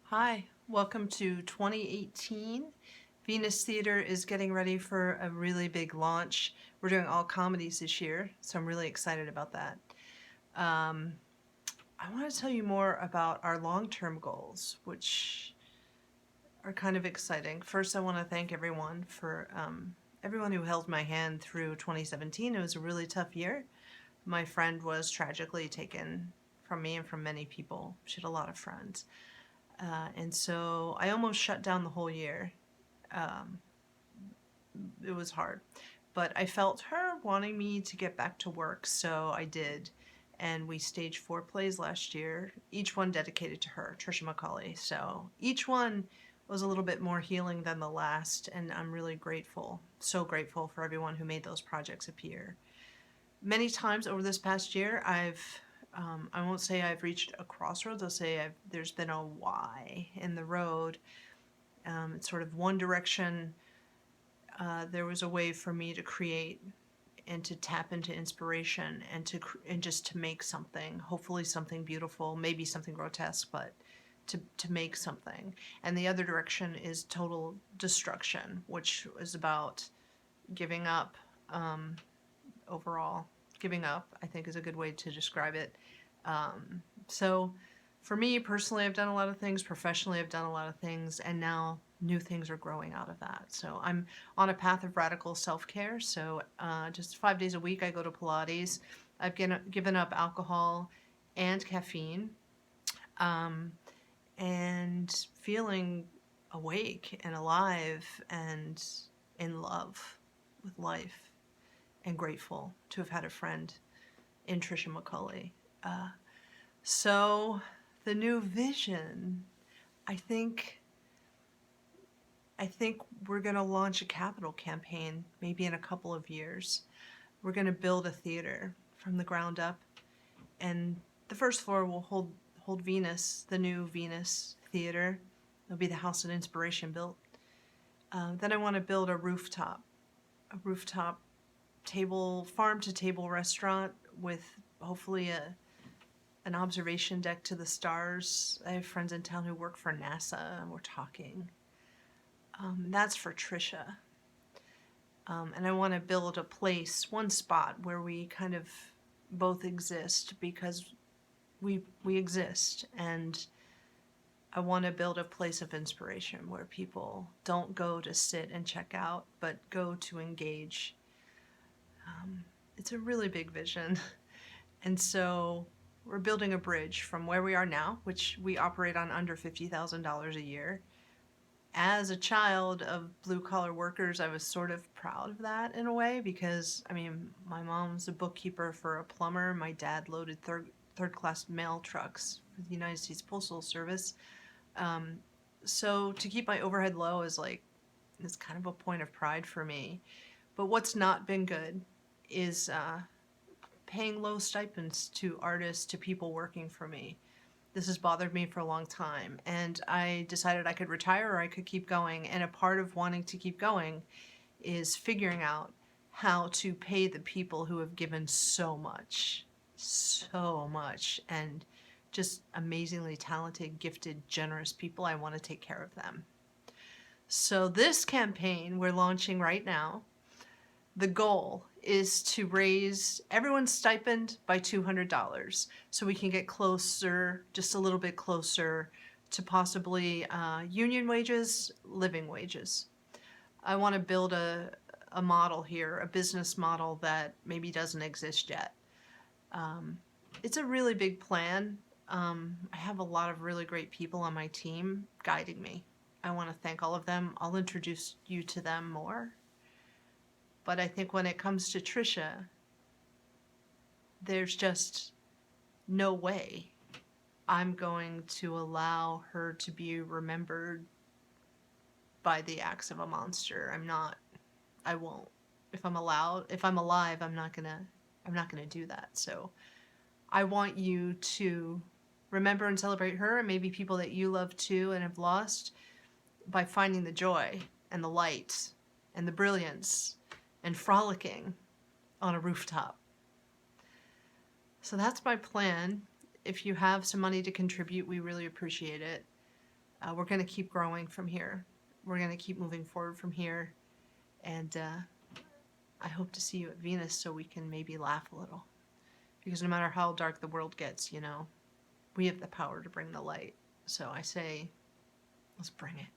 Hi, welcome to 2018. Venus Theater is getting ready for a really big launch. We're doing all comedies this year, so I'm really excited about that. Um, I want to tell you more about our long-term goals, which are kind of exciting. First, I want to thank everyone for everyone who held my hand through 2017. It was a really tough year. My friend was tragically taken from me and from many people. She had a lot of friends. And so I almost shut down the whole year. Um, it was hard. But I felt her wanting me to get back to work, so I did. And we staged 4 plays last year, each one dedicated to her, Trisha McCauley. So each one was a little bit more healing than the last, and I'm really grateful, so grateful for everyone who made those projects appear. Many times over this past year, I won't say I've reached a crossroads, I'll say there's been a Y in the road. It's sort of one direction. There was a way for me to create and to tap into inspiration and just to make something, hopefully something beautiful, maybe something grotesque, but to make something. And the other direction is total destruction, which is about giving up. Overall, giving up, I think, is a good way to describe it. So for me personally, I've done a lot of things. Professionally, I've done a lot of things, and now new things are growing out of that. So I'm on a path of radical self-care. So just 5 days a week, I go to Pilates. I've given up alcohol and caffeine, um, and feeling awake and alive and in love with life and grateful to have had a friend in Trisha McCauley. Uh, so the new vision, I think, I think we're going to launch a capital campaign maybe in a couple of years. We're going to build a theater from the ground up, and the first floor will hold Venus, the new Venus Theater. It'll be the house of inspiration built. Then I want to build a rooftop table, farm to table restaurant with hopefully an observation deck to the stars. I have friends in town who work for NASA, and we're talking. That's for Trisha. And I want to build a place, one spot where we kind of both exist because we exist, and I want to build a place of inspiration where people don't go to sit and check out, but go to engage. It's a really big vision. And so we're building a bridge from where we are now, which we operate on under $50,000 a year. As a child of blue collar workers, I was sort of proud of that in a way because, I mean, my mom's a bookkeeper for a plumber. My dad loaded third class mail trucks for the United States Postal Service. Um, so to keep my overhead low is kind of a point of pride for me. But what's not been good is paying low stipends to artists, to people working for me. This has bothered me for a long time, and I decided I could retire or I could keep going. And a part of wanting to keep going is figuring out how to pay the people who have given so much, and just amazingly talented, gifted, generous people. I want to take care of them. So this campaign we're launching right now, the goal is to raise everyone's stipend by $200 so we can get closer, just a little bit closer to possibly union wages, living wages. I want to build a model here, a business model that maybe doesn't exist yet. It's a really big plan. I have a lot of really great people on my team guiding me. I want to thank all of them. I'll introduce you to them more. But I think when it comes to Trisha, there's just no way I'm going to allow her to be remembered by the acts of a monster. I won't. If I'm alive, I'm not gonna do that. So I want you to remember and celebrate her, and maybe people that you love too and have lost, by finding the joy and the light and the brilliance and frolicking on a rooftop. So that's my plan. If you have some money to contribute, we really appreciate it. we're going to keep growing from here. We're going to keep moving forward from here. And I hope to see you at Venus so we can maybe laugh a little. Because no matter how dark the world gets, we have the power to bring the light. So I say, let's bring it.